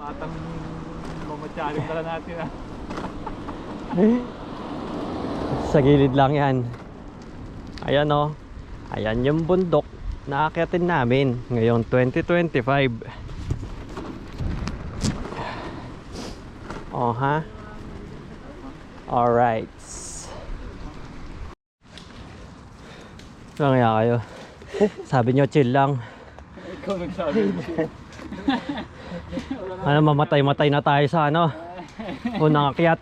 Patang mamatyaring dala natin ah. Sa gilid lang yan. Ayan o. Ayan yung bundok na aakyatin namin ngayong 2025. Oh ha? Alright. Kaya kayo. Sabi nyo chill lang. Ikaw nagsabi. Ano, mamatay-matay na tayo sa ano, unang akyat.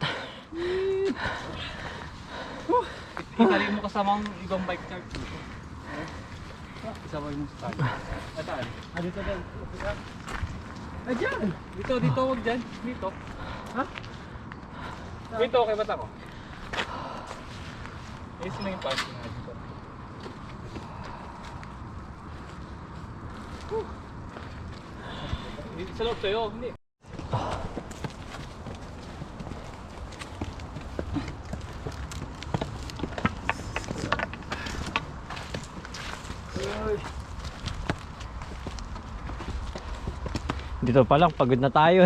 Itali mo kasamang ibang bike chart. Isama mo sa tali. Atali. Dito din. Ay dyan. Dito, wag dyan. Dito. Ha? Dito, okay ba't ako? Ayos na yung parking na dito. Sa loob sa'yo, hindi. Dito pa lang, pagod na tayo.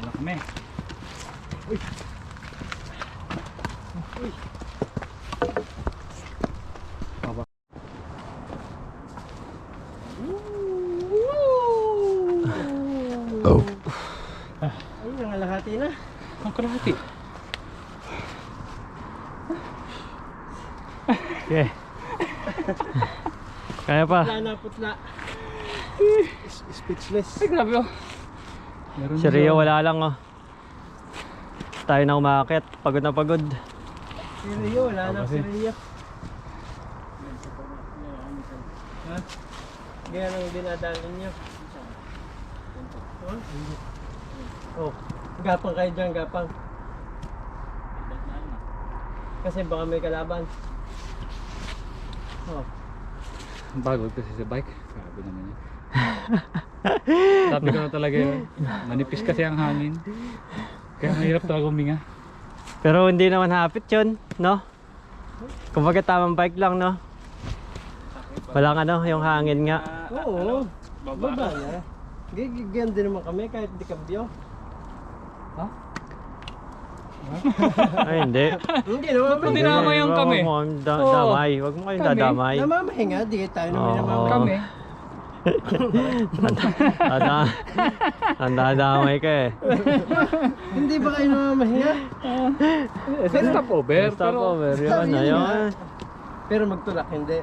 Wala kami. Uy. Uy. Baba. Oh. Ay, nangalahati na. Ang kalahati. Okay. Kaya pa. Putla na, putla. Speechless. Ay, grabe oh. Meron Si Rio wala lang oh. Tayo na umakit, pagod na pagod. Si Rio, wala na si Rio. Ha? Ganyan ang dinadalan niyo. Oh, gapang kayo dyan, gapang. Kasi baka may kalaban. Oh. Bago kasi sa bike. Grabe naman yan. Sabi ko na talaga yun. Manipis kasi ang hangin. Kaya mahirap talaga huminga. Pero hindi naman hapit yun, no? Kumbaga tamang bike lang, no? Walang ano, yung hangin nga. Oo, baba na. Ganyan din naman kami kahit di kabyo. Ha? Ay, hindi. Hindi naman. Hindi naman yung kami. Huwag mo Oo. damay. Huwag mo kayong Kami? dadamay. Namamahinga, di tayo naman Oo. namamahinga. Kami. Ang dadamay ka eh. Hindi ba kayo namamahinga? Sa stopover. Stop over. Yun na yun. Pero magtulak, hindi.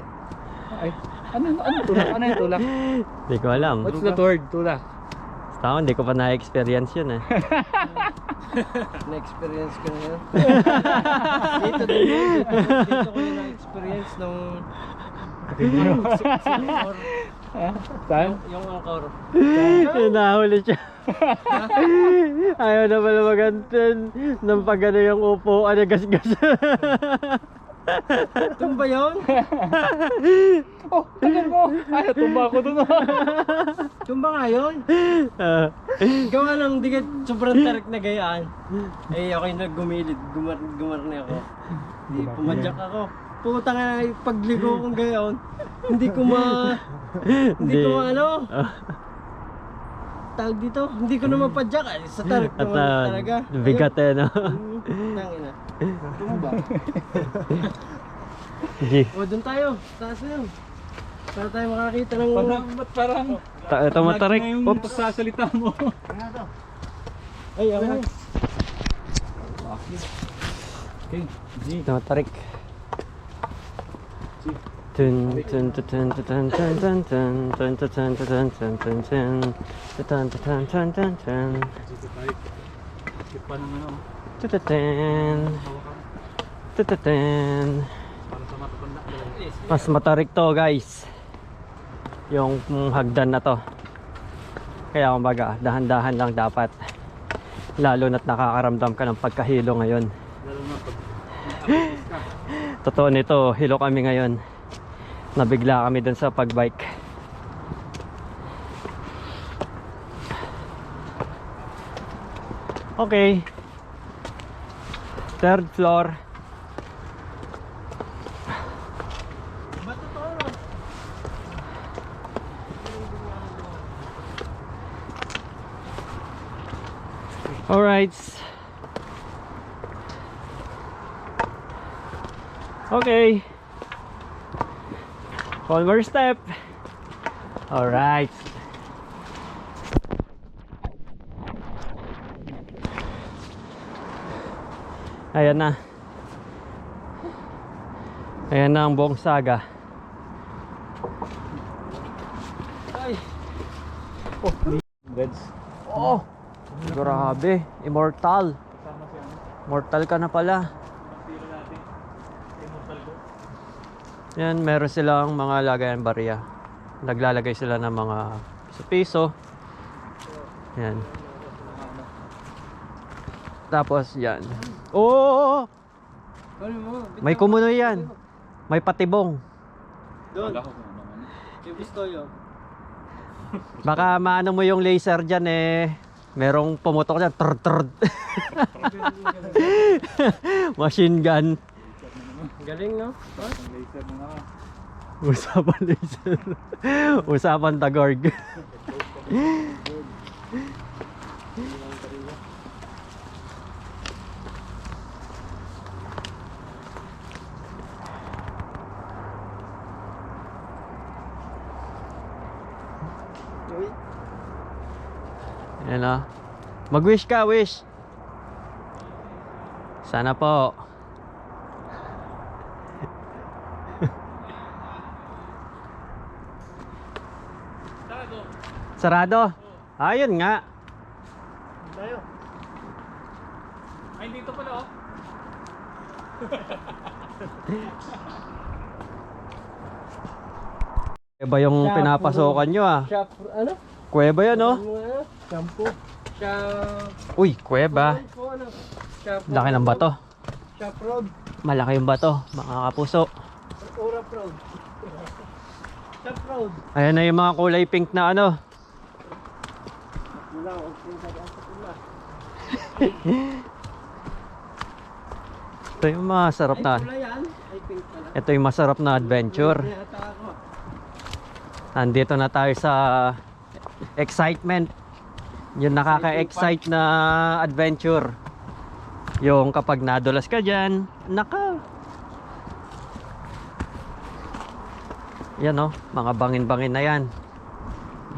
Ay, ano tulak? Ano yung tulak? Hindi ko alam. What's the word? Tulak. Basta ako, hindi ko pa na-experience yun eh. Na-experience ko na yun. Dito din yun. Dito ko yung na-experience nung Angkor. Saan? Yung Angkor. Nahuli siya. Ayaw na pala magantin ng pagano yung upuan na gas-gas. Ito ba yun? Oh, tagal mo. Ay, tumba ako dun. Tumba nga yun. Gawa ng di ka sobrang tarik na gayaan. Eh ako yung naggumilid. Gumarni ako. Di pumadyak ako. Puta nga pagligo kong gayon. Hindi ko ano. Tawag dito. Hindi ko na mapadyak. Ay, sa tarik At naman talaga. bigat eh, no? Tangina. Tumba. G. O doon tayo. Taas na yun. Para tayo makakita ng... Parang Ito matarik. yung Oops. pagsasalita mo. Ay, ako. Okay, G. Ito matarik. Tun tun tun tun tun tun tun tun tun tun tun tun tun tun tun tun tun tun tun tun. Skip pa ng ano. Tututun. Tututun. Para sa matapanda. Mas matarik to guys, yung hagdan na to. Kaya kumbaga dahan-dahan lang dapat, lalo na't nakakaramdam ka ng pagkahilo ngayon. Lalo na pag Totoo nito, hilo kami ngayon. Nabigla kami dun sa pagbike. Okay, third floor. Alright. Okay. One more step. Alright. Ayan na. Ayan na ang buong saga. Ay. Beds. Oh! Grabe. Immortal. Kasama si ano. Mortal ka na pala. Tira natin. Immortal ko. Yan, meron silang mga lagayan barya. Naglalagay sila ng mga piso-piso. Yan. Tapos yan. Oh! Ano mo? May kumunoy yan. May patibong. Doon. Wala ko kung ano man. Yung gusto yun. Baka maano mo yung laser dyan eh. Merong pumutok dyan. Trrr, trrr. Machine gun. Galing, no? Ang laser na nga. Usapan laser. Usapan tagorg. Uy. Yan o. Mag-wish ka, wish. Sana po. Sarado? Ayun nga. Tayo. Ay, dito pala oh. Kuweba yung pinapasokan nyo ah. Shop, ano? Kuweba yan oh. Ano? Shampoo. Shop. Uy, kuweba. Ano? Shop. Laki ng bato. Shop road. Malaki yung bato, mga kapuso. Urap road. Shop road. Ayan na yung mga kulay pink na ano. Wala akong pinagdaan sa pula. Ito yung masarap na. Ay, pula yan. Ay, pink pala. Ito yung masarap na adventure. Kaya ata ako. Andito na tayo sa excitement. Yung nakaka-excite na adventure. Yung kapag nadulas ka dyan, naka. Yan oh, mga bangin-bangin na yan.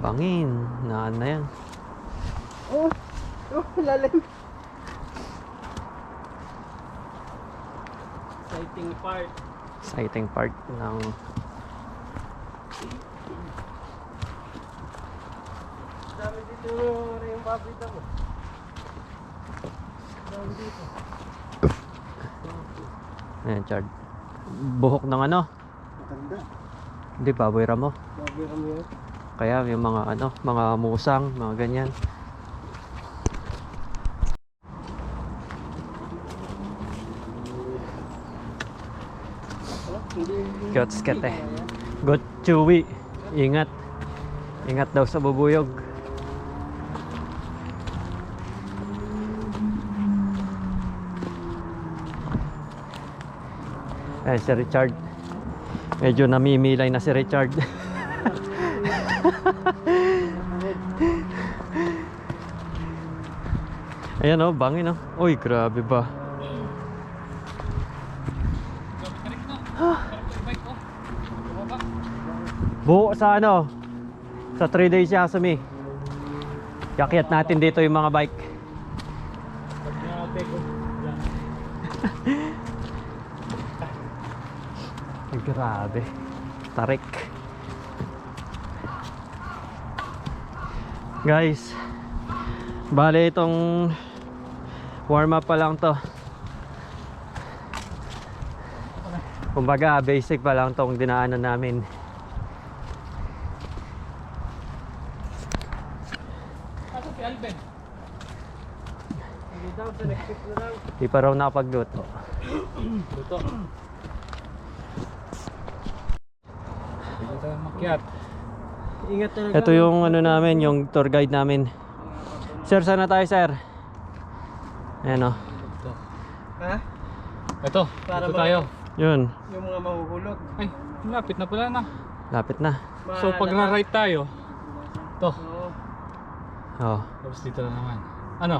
Bangin, na yan. Oh, lalim. Exciting part. Exciting part ng Dami dito yung babita mo. Dami dito. ayan, Chard. Buhok ng ano? Matanda. Hindi, baboy ramo. Baboy kami yun. Kaya yung mga ano, mga musang, mga ganyan. Gots kate. Got chewy. Ingat. Ingat daw sa bubuyog. Eh, si Richard. Medyo namimilay na si Richard. Ayan oh, bangin oh. Uy, grabe ba. Buo sa ano? Sa 3 days Yasumi. Yakyat natin dito yung mga bike. Grabe. Tarik. Guys, bale itong warm up pa lang to. Kumbaga basic pa lang tong dinaanan namin. Asa si Alben? Hindi daw, sa next week na lang. Di pa raw nakapagluto. Luto. Dito tayo makyat. Ingat talaga. Ito yung ano namin, yung tour guide namin. Sir, sana tayo, sir? Ayan o. Ito. Ha? Ito, Para dito mga- tayo. Yun, Yung mga mahuhulog. Ay, lapit na pala na. lapit na. So pag na-right tayo, to. Oo. Oh. Tapos dito na naman. Ano?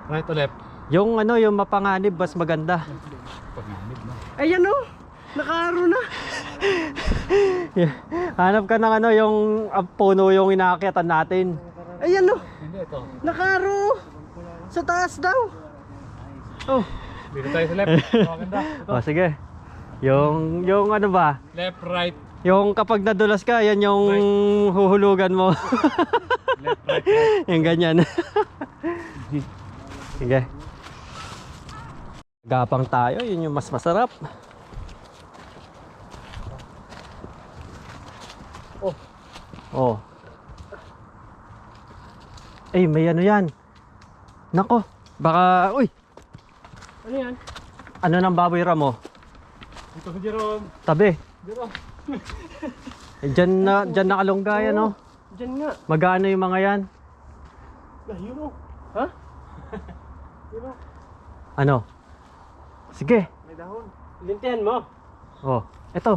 Right o left? Yung ano, yung mapanganib, mas maganda. Panganib na. Ayan oh, nakaaro na. Hanap ka ng ano, yung puno yung inaakyatan natin. Ayan oh, Hindi, ito. nakaaro. Sa taas daw. Oh, Dito tayo sa left. Maganda. O sige. Yung ano ba? Left, right. Yung kapag nadulas ka, yan yung huhulugan mo. Left, right, right. Yung ganyan. Sige. Gapang tayo, yun yung mas masarap. Oh. Eh, may ano yan. Nako, baka, uy, ano yan? ano ng baboy ramo? Dito si Jerome. Tabi. Jerome. Eh, dyan nakalungga yan, oh. Diyan nga. Magkano yung mga yan? Layo mo. Ha? Ano? Sige. May dahon. Lintihan mo. Oh, ito.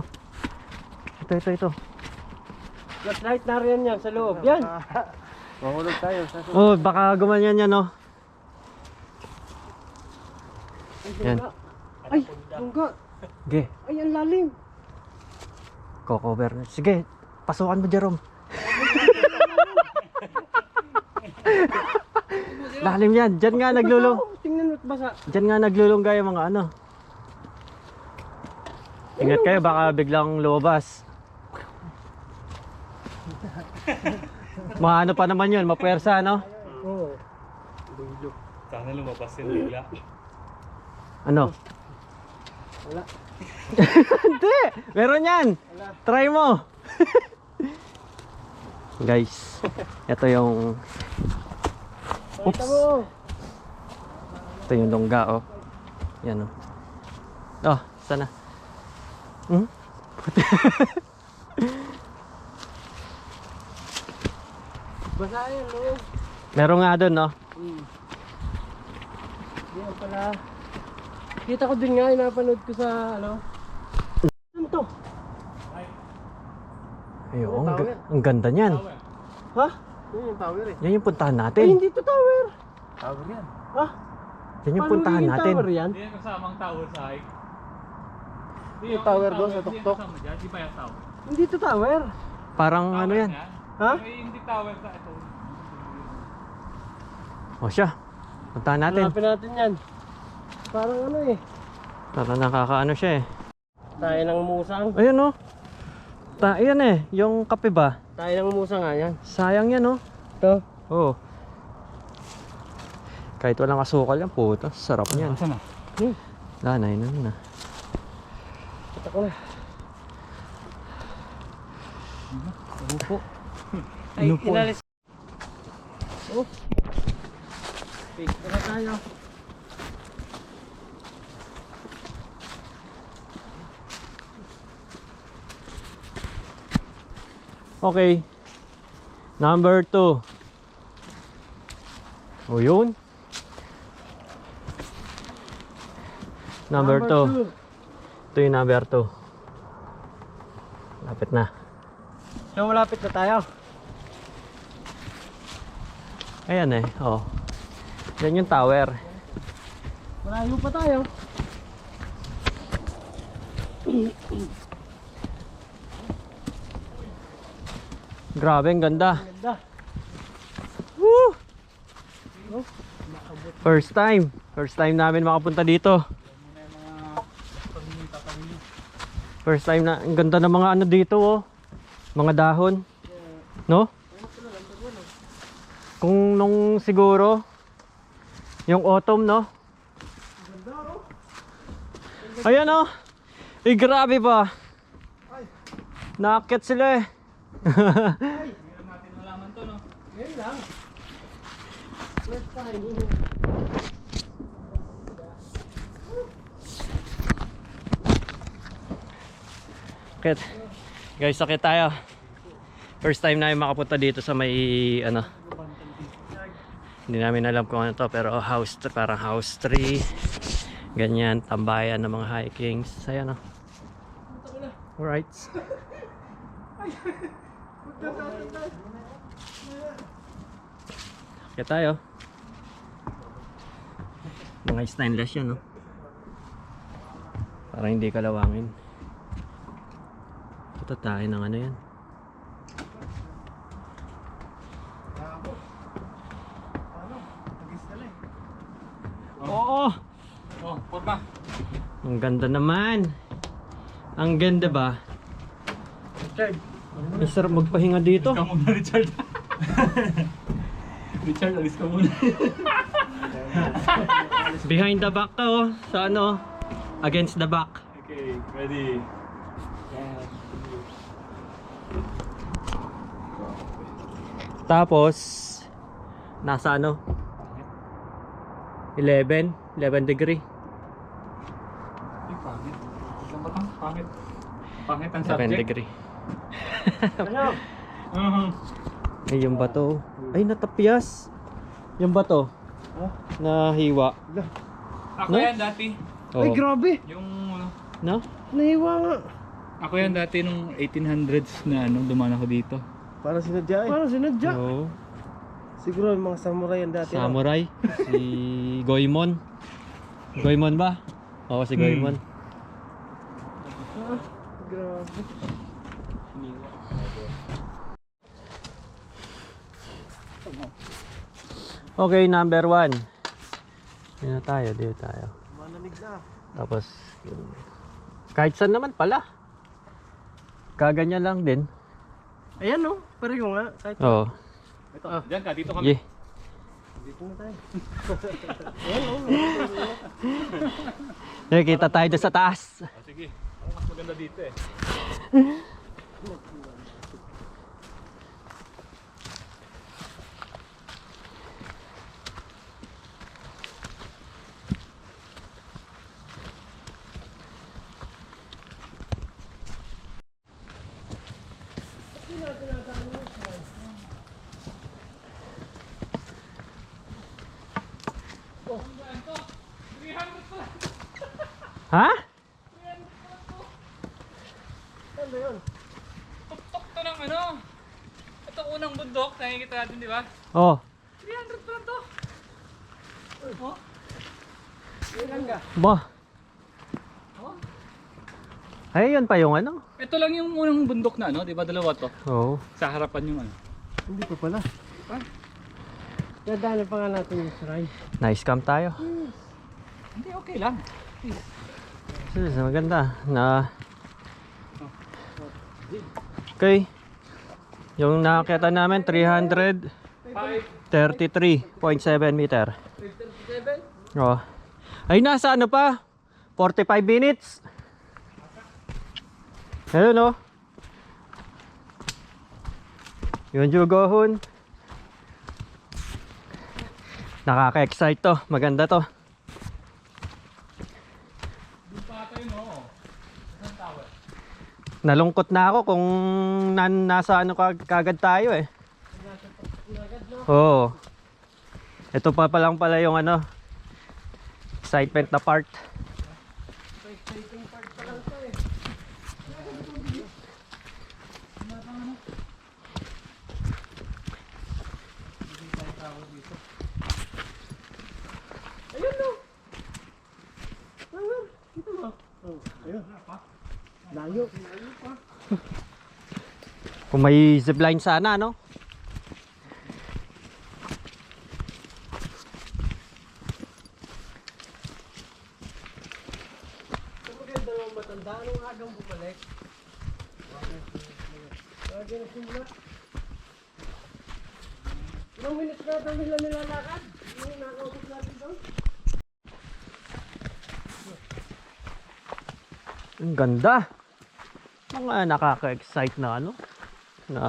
Ito. Flashlight na rin yan sa loob. Yan. Mahulog tayo. Oh, baka gumanyan yan, oh. Yan. Ay, lungga. Sige, Ay, ang lalim. cover. Sige, pasukan mo, Jerome. Lalim yan. Diyan nga naglulong. Tingnan mo't basa. Diyan nga naglulungga yung mga ano. Ingat kayo, baka biglang lumabas. Maano pa naman yun, mapuwersa, no? Oo. Sana lumabas yung bigla. Ano? Wala. Hindi! Meron yan! Try mo! Guys, ito yung... Pakita mo. Ito yung longga, oh. Yan, oh. Oh, sana. Hmm? Basa yan, loob. Meron nga doon, no? Yan pala. Kita ko din nga, napanood ko sa ano. Ano to? Ayun, ang ganda niyan. Ha? Yan yung tower eh. Yan yung puntahan Ay, natin. hindi to tower. Tower yan. Ha? Yan yung Paano puntahan magiging natin. tower yan? Hindi yan kasamang tower sa hike. Yung tower doon sa tuktok? Hindi yan kasama dyan. Di ba yung tower? Hindi to tower. Parang ano yan. Ha? Ay, hindi tower sa ito. O siya. Puntahan natin. Hanapin natin yan. Parang ano eh. Parang nakakaano siya eh. Tayo ng musang. Ayun, oh. Ayan eh. Yung kape ba? Tayo ng musang nga yan. Sayang yan, oh. Ito. Oo. Kahit walang asukal yan, puta. Sarap niyan. Saan na? Wala na, yun na. Ito ko na. Upo. Ay, Ano po? inalis. Oh. Picture na tayo. Okay. Number 2. O yun. Number 2. Ito yung number 2. Lapit na. So, malapit na tayo. Ayan eh. Oh. Yan yung tower. Malayo pa tayo. Grabe, ang ganda. Ganda. Woo! First time. First time namin makapunta dito. First time na. Ang ganda ng mga ano dito, oh. Mga dahon. No? Kung nung siguro yung autumn, no? Ayan, oh. Eh, grabe pa. Naakyat sila eh. Natin malaman to, no? Ngayon lang. First time. Akit. Guys, akit tayo. First time namin makapunta dito sa may ano. Hindi namin alam kung ano to, pero house, parang house tree. Ganyan, tambayan ng mga hikings. Ayan, oh. Alright. Akit tayo. Mga stainless yan, no? Para hindi kalawangin. Ito tayo ng ano yan. Oo! Oh, forma. Ang ganda naman. Ang ganda ba? Richard. Ang sarap magpahinga dito. Alis ka muna, Richard. Richard, alis ka muna. Behind the back to, oh. Sa ano? Against the back. Okay, ready. Tapos nasa ano? 11 degree. Ay, pangit. Isang batang, pangit. Pangit ang 11 subject. degree. Ano? Ay, yung bato. Ay, natapyas. Yung bato. Oh. Nahiwa. Ako No? yan dati. Ay, Oh. grabe. Yung No? Nahiwa nga. ako yan dati nung 1800s na dumaan ako dito. Parang sinadya eh. Parang sinadya. Oo. Siguro yung mga samurai yan dati. Samurai. Si Goemon. Goemon ba? Oo, si Goemon. Ah, grabe. Okay, number 1. Dito tayo, dito tayo. Malamig na. Tapos, kahit saan naman pala. Kaganyan lang din. Ayan no, pareho nga. Kahit Oo. Ito, diyan ka, dito kami. Yeah. dito na tayo. Nakikita tayo doon sa taas. Oh, sige, ang mas maganda dito eh. Ha? Ano ba yun? Tuktok to ng ano. Ito unang bundok, nakikita natin di ba? Oh. 300 pa lang to. Oh, Ilan ka? Ba. oh. Ay, yun pa yung ano. Ito lang yung unang bundok na ano, di ba? Dalawa to. Oo. Sa harapan yung ano. Hindi pa pala. Pa? Dadaan pa nga natin yung shrine. Nice cam tayo. Hindi, okay lang. Sus, maganda na. Okay. Yung nakakita namin 333.7 meter. 57? Oh. Ay, nasa ano pa? 45 minutes. Ayun oh. Yun jugohon. Nakaka-excite to. Maganda to. Nalungkot na ako kung nasa ano kagad tayo eh. Oo. Ito pa lang pala yung ano excitement na part. Ayun no. Ayun. Dito mo. Oh, ayun. Layo. Kung may zipline sana no. Maganda ng matanda. Anong agang bumalik? Lagi na simula. Ilang minutes na daw nila nilalakad? Yung nakausap natin doon? Ang ganda. Mga nakaka-excite na ano na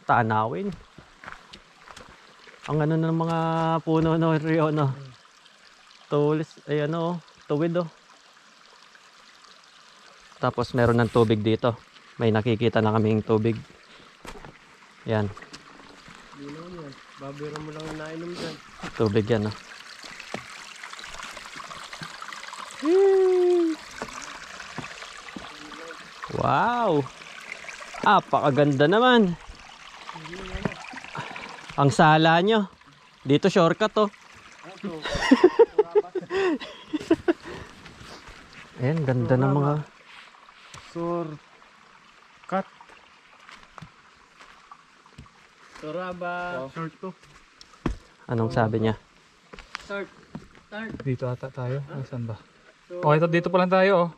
tanawin. Ang ano ng mga puno no Rio no. Tulis ay ano, tuwid oh. Tapos meron ng tubig dito. May nakikita na kaming tubig. Yan, Dino yan. Babiro mo lang na nainom dyan. tubig yan oh. Wow! Apakaganda naman. Ang sala nyo. Dito shortcut oh. Ayan, ganda ng mga... Shortcut. Suraba. Short to. Anong sabi niya? Start. Dito ata tayo. Saan ba? Oh, ito dito pa lang tayo. Oh.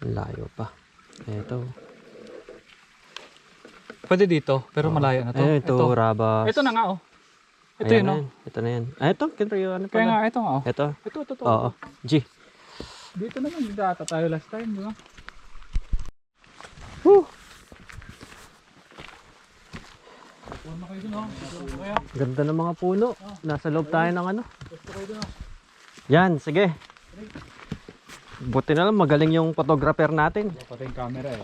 Layo pa. Ito. Pwede dito, pero malayo na to. Ayun, ito, Rabas. Ito na nga oh. Ito Ayan yun na oh. yan. Ito na yan. Ito, ano Kaya nga pala? ito nga oh. Ito. Ito. Oo. G. Dito naman dito ata tayo last time, di ba? Woo! Puno na kayo dun oh. Gusto kayo. Ganda ng mga puno. Nasa loob tayo ng ano. Gusto kayo dun oh. Yan, sige. Buti na lang magaling yung photographer natin. Patay yung camera eh.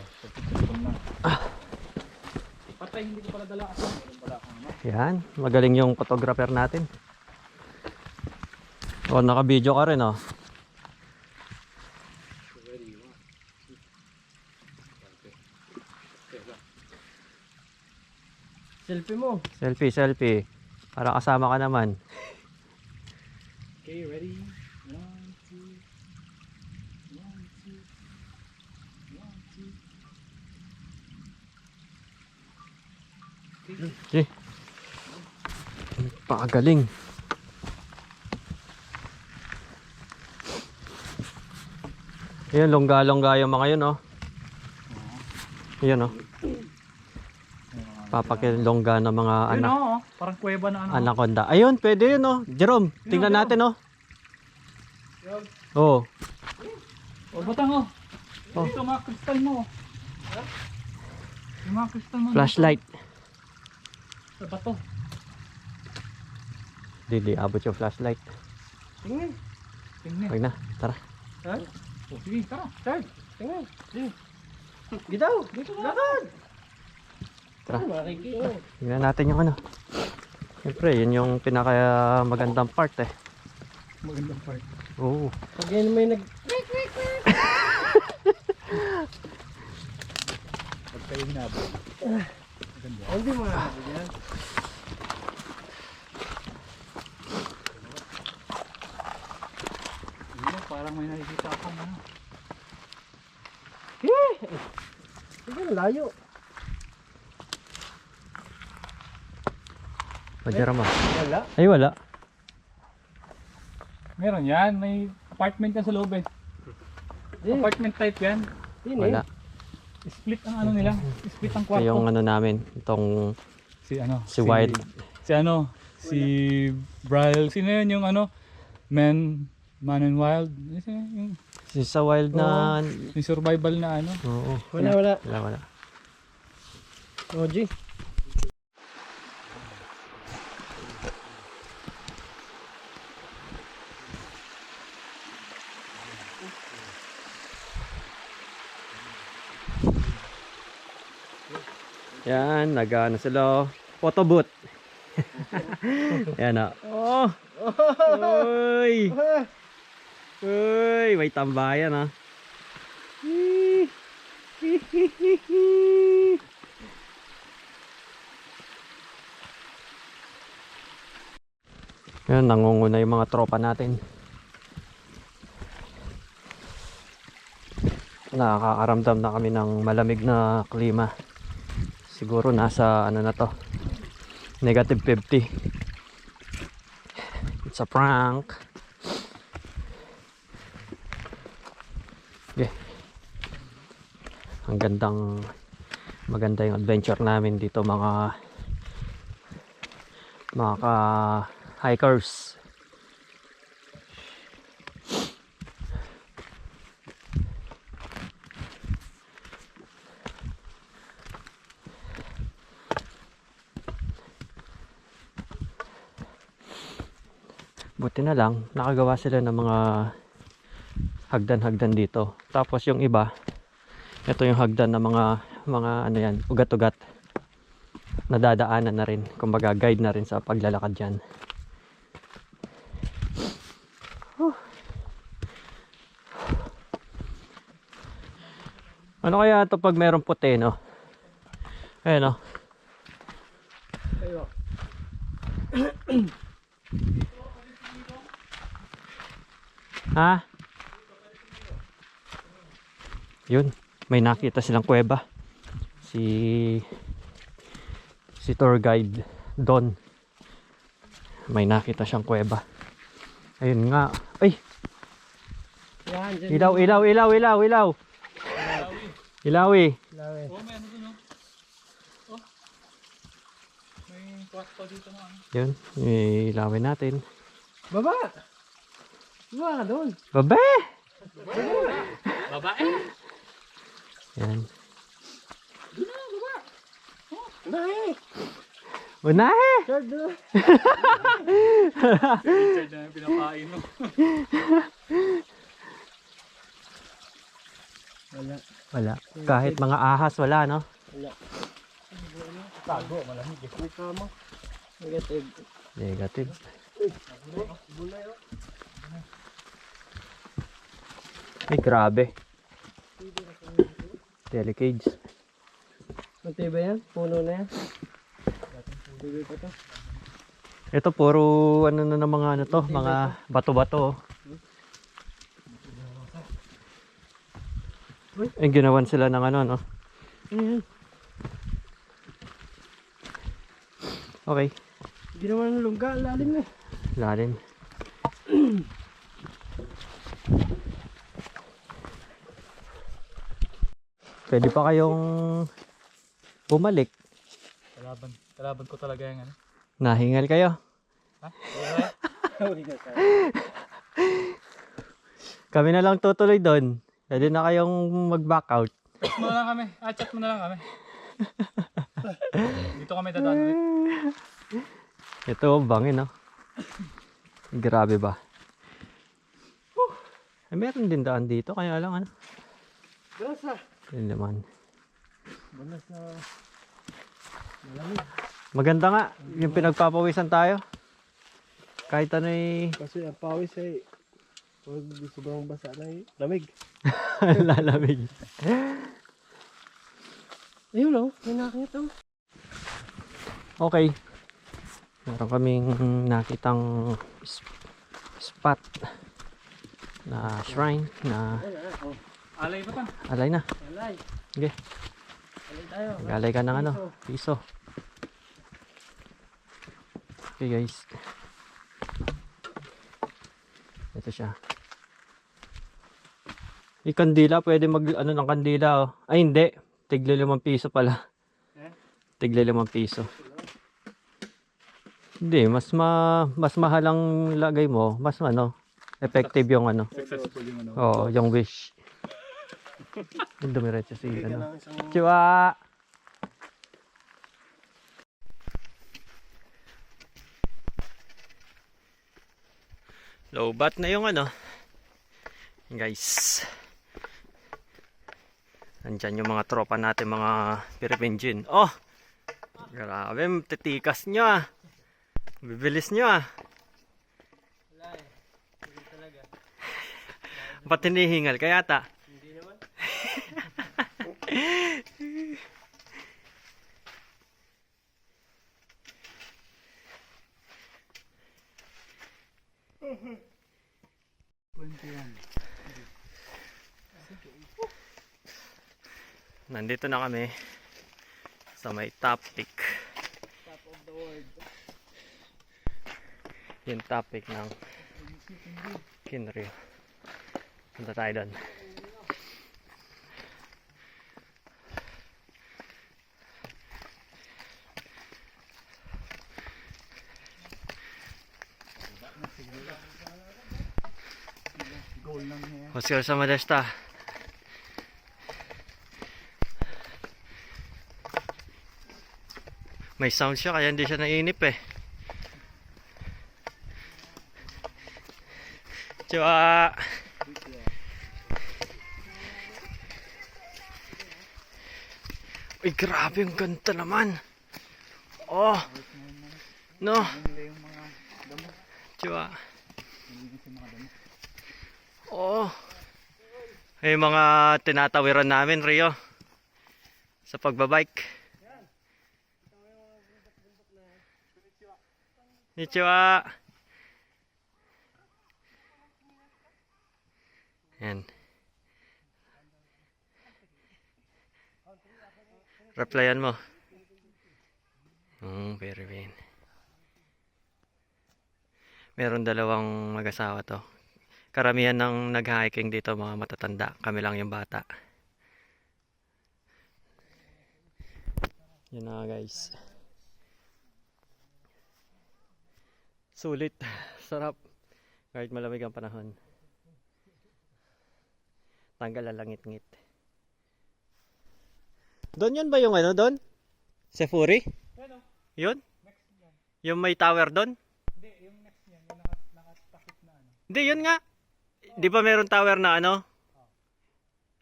Patay, hindi ko pala dala kasi. Wala akong ano. Yan, magaling yung photographer natin. Oh, naka-video ka rin oh. Selfie mo. Selfie. Para kasama ka naman. Okay, ready? 1, 2. 1, 2. 1, 2. Okay. Pakagaling. Ayan, longga-longga yung mga yun oh. Ayan oh. Papakilongga ng mga Yun anak. oh, parang kuweba na ano. Anaconda. Ayun, pwede yun oh. Jerome, tingnan natin oh. Oh. Oh, batang oh. Oh. Dito mga kristal mo. Yung mga kristal mo. Flashlight. Sa bato. Dili, abot yung flashlight. Tingnan. Tingnan. Huwag na, tara. Ha? Oh, sige, tara. Start. Tingnan. Gitaw. Dito na. Lakad. Tara. Makikita. Tingnan natin yung ano. Siyempre, yun yung pinaka magandang part eh. Magandang part. Oo. Pag yan may nag... Pag kayo hinabot. Maganda. Hindi mo nakakabot yan. Ano, parang may nakikita akong ano. Sige, layo. Pajara mo. Wala. Ay, wala. Meron yan, may apartment yan sa loob eh. Apartment type yan. Wala. Split ang ano nila. Split ang Ito kwarto. yung ano namin. Itong Si ano? si Wild. Si ano? Si Brian. Sino yun yung ano? Man and Wild. Yung Si sa Wild na... yung survival na ano. Oo. Wala. Wala. OG. Yan, nag-ano sila. Photo booth. Yan o. Oh! Uy! Uy! May tambayan ah. Yan, nangunguna yung mga tropa natin. Nakakaramdam na kami ng malamig na klima. Siguro nasa ano na to, negative 50. It's a prank. Okay. Maganda yung adventure namin dito mga hikers. Buti na lang nakagawa sila ng mga hagdan-hagdan dito. Tapos yung iba, ito yung hagdan ng mga ano yan, ugat-ugat. Nadadaanan na rin, kumbaga guide na rin sa paglalakad diyan. Ano kaya ito pag merong puti, no? Ayan, no? Ha? Yun, may nakita silang kuweba. Si tour guide Don. May nakita siyang kuweba. Ayun nga. Ay! Yan, dyan. Ilaw, ilaw, ilaw, ilaw, ilaw. Ilawi. Lawi. Oh, may ano dun, oh. Oh. May kwarto dito na ano. Yun, ilawin natin. Baba! Baba ka doon. Babe! Babae! Yan. Nahe! Unahe! Sir, doon. Richard na yung pinapain mo. Wala. Wala. Kahit mga ahas, wala, no? Wala. Tago, malamig eh. May kama. Negative. Negative. Bulay oh. Ay, grabe. Telecage. Matibay yan? Puno na yan? Matibay pa to? Ito puro ano na ng mga ano to, mga bato-bato. Ay, ginawan sila ng ano, no? Ayan. Okay, Ginawa ng lungga. Lalim eh. lalim. Pwede pa kayong bumalik. Kalaban ko talaga yung ano. Nahingal kayo. Ha? Huli ka sa. Kami na lang tutuloy doon. Pwede na kayong mag-back out. Chat mo na lang kami. Chat mo na lang kami. Dito kami dadaan ulit. Ito, bangin, no? Grabe ba? Ay, meron din daan dito, kaya lang, ano? Balas ah. Yun naman. Balas na. Malamig. Maganda nga, yung pinagpapawisan tayo. Kahit ano Kasi ang pawis ay pag sobrang basa na eh. Lamig. lalamig. Ayun oh. May nakita oh. Okay. Meron kaming nakitang spot na shrine na Oh. Alay ba pa? alay na. Alay. Sige, Alay tayo. galay ka ng ano, piso. Okay guys. Ito siya. Yung kandila, pwede mag ano ng kandila oh. Ay hindi, tigli 5 piso pala. Tigli 5 piso. Hindi, mas mahal ang lagay mo, mas ano, effective yung ano. Successful yung ano. Oo, yung wish. Yung dumiretso si Bigyan ano. ng isang Chiwa! Low bat na yung ano. Guys. Nandyan yung mga tropa natin, mga Philippine. Oh! Grabe, titikas nyo ah. Bibilis nyo ah. Ba't hinihingal ka yata? Hindi naman. Nandito na kami sa may top peak. Top of the world. Yung top peak ng Kinrio. Punta tayo doon. Oscar sa Madesta. May sound siya kaya hindi siya nainip eh. Chua. Uy, grabe yung ganda naman. Oh. No. Chua. Oh. Ay mga tinatawiran namin, Rio. Sa pagbabike. Konnichiwa. Yan. Replyan mo. Very bien. Meron dalawang mag-asawa to. Karamihan ng nag-hiking dito mga matatanda. Kami lang yung bata. Yan na guys. Sulit. Sarap. Kahit malamig ang panahon. Tanggal ang langit-ngit. Doon yun ba yung ano doon? Sefuri? Yun? Yung may tower doon? Hindi, yung next niyan, yung nakatakip na ano. Hindi, yun nga. Di ba meron tower na ano?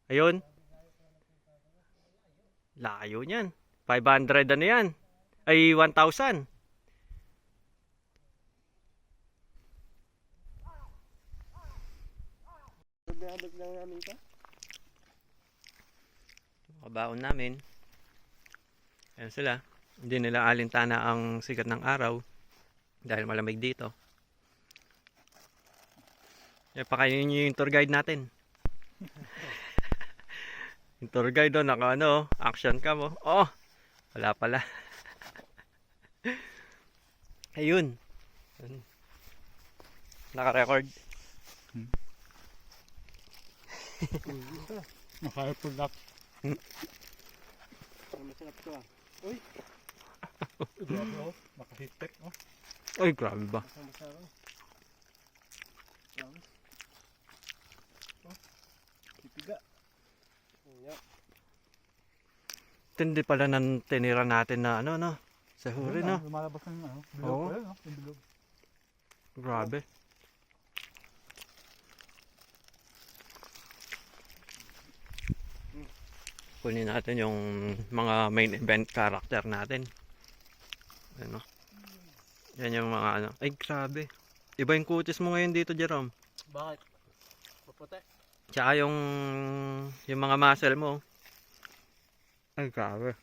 Ayun. Layo niyan. 500 ano yan? Ay, 1,000. Nabot lang namin ka. Kabaon namin. Ayan sila. Hindi nila alintana ang sikat ng araw dahil malamig dito. Pakainin nyo yung tour guide natin. Yung tour guide doon, naka ano, action cam mo. Oh, wala pala. Ayun. Naka-record. Naka-airport lock. Masarap to ah. Grabe oh, naka-hit-tech oh. Ay, grabe ba? Masarap. Tipiga. Tindi pala ng tinira natin na ano, no? Sa huli, no? Lumalabas ng ano, bilog Oo. pa yun, no? Yung bilog. Grabe. Kunin natin yung mga main event character natin. Ano? Yan yung mga ano. Ay, grabe. Iba yung kutis mo ngayon dito, Jerome. Bakit? Maputi. Tsaka yung mga muscle mo. Ay, grabe.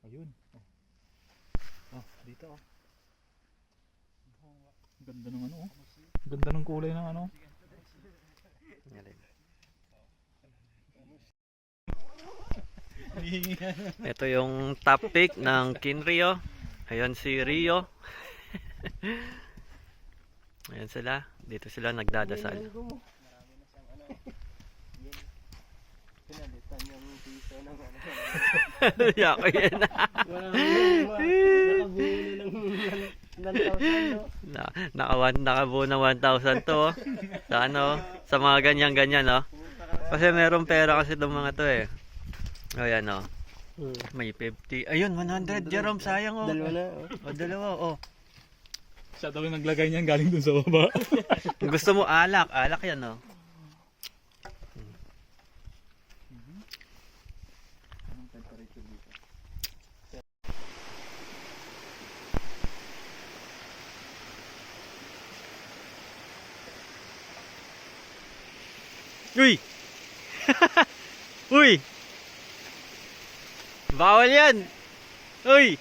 Ayun. Oh. Oh, dito oh. Ganda ng ano oh. Ganda ng kulay ng ano. Ito yung top pick ng Kinrio. Ayan si Rio. Ayan sila. Dito sila nagdadasal. Pinalitan yung piso ng ano. Yako yan. Nakabuo ng 1,000 to. Oh. Sa ano, sa mga ganyan-ganyan, no? Kasi meron pera kasi itong mga to eh. Ayan, oh. May 50. Ayun, 100. Jerome, sayang, oh. Dalawa na. O, dalawa, oh. Siya daw yung naglagay niyan galing dun sa baba. Gusto mo alak? Alak yan, oh. Uy! Uy! Bawal yan! Uy!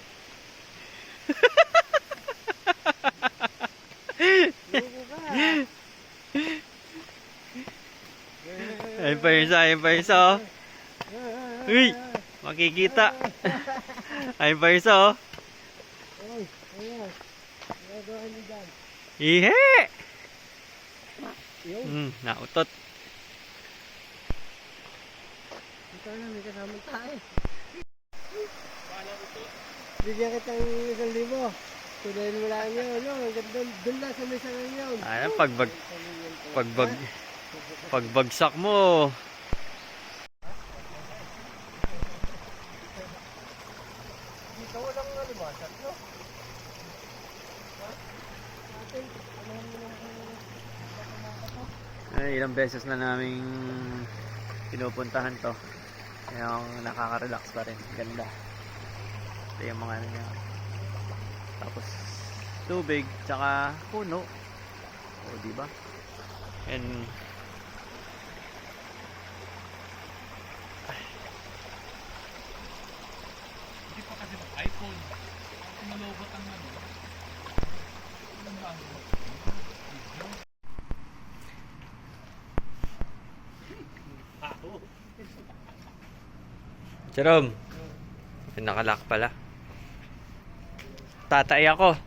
Ayun pa isa, ayun pa isa, oh. Uy! Makikita. Ayun pa isa, oh. Ihe! Nautot. Ito na, may kasamang tayo. Bigyan kita ng 1,000. Tuloy mo lang yun, no? Doon lang sa may sangan yun. Ayan, pagbagsak mo. Dito walang alimasat, no? Ay, ilang beses na naming pinupuntahan to. Kaya nakaka-relax pa rin. Ganda. Ito yung mga ano niya. Tapos tubig, tsaka puno. O, diba? And Jerome, nakalak pala. Tatay ako.